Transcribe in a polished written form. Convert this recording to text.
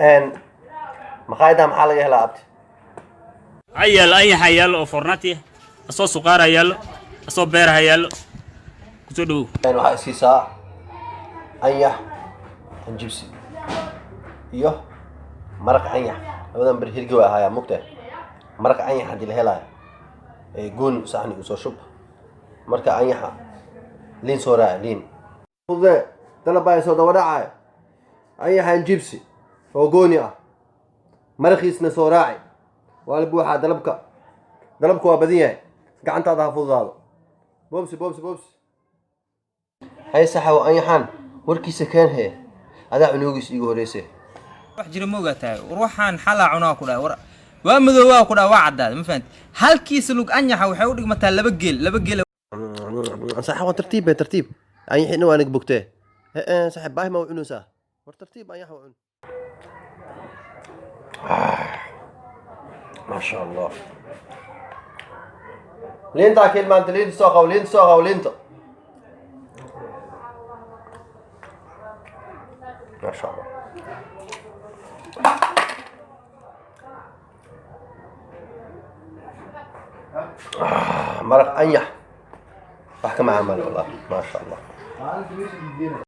ان مقايدها محل يهلا عبد عيال أي حيال أو فرنتي أصو سكر عيال أصو بير عيال كتدو يعني waxaa isiisaa anyax anjibsi iyo maraq anyax labadan ber hirgi waa ahaaya mugtay maraq anyax hadii la helaayo goon saxni usoo shub marka anyaxa liin soo raaci liin fude dalabaa soo daba dhacay anyax anjibsi oo gooni ah maraqiisna soo raaci waa la buuxaa dalabka waa badan yahay gacantaada ha fududaado bobsi هاي صحة وأيحان وركيسة كان هي هذا عنوجس يجوا ريسه wax jira ma ogaataa ruuxan xala cunaa ku dhaay waa madoowa ku dhaay waa cadaad ma fahant halkiis lug anyaxa waxay u dhigmataa laba geel صحة وترتيب أيحين وأنا بوقته صح باي ما وعنوسه وترتيب أيح وعن ما شاء الله لين تاكل ما أنت لين ساقة ولين ما شاء الله مرق أنيح بحكي مع عمل والله ما شاء الله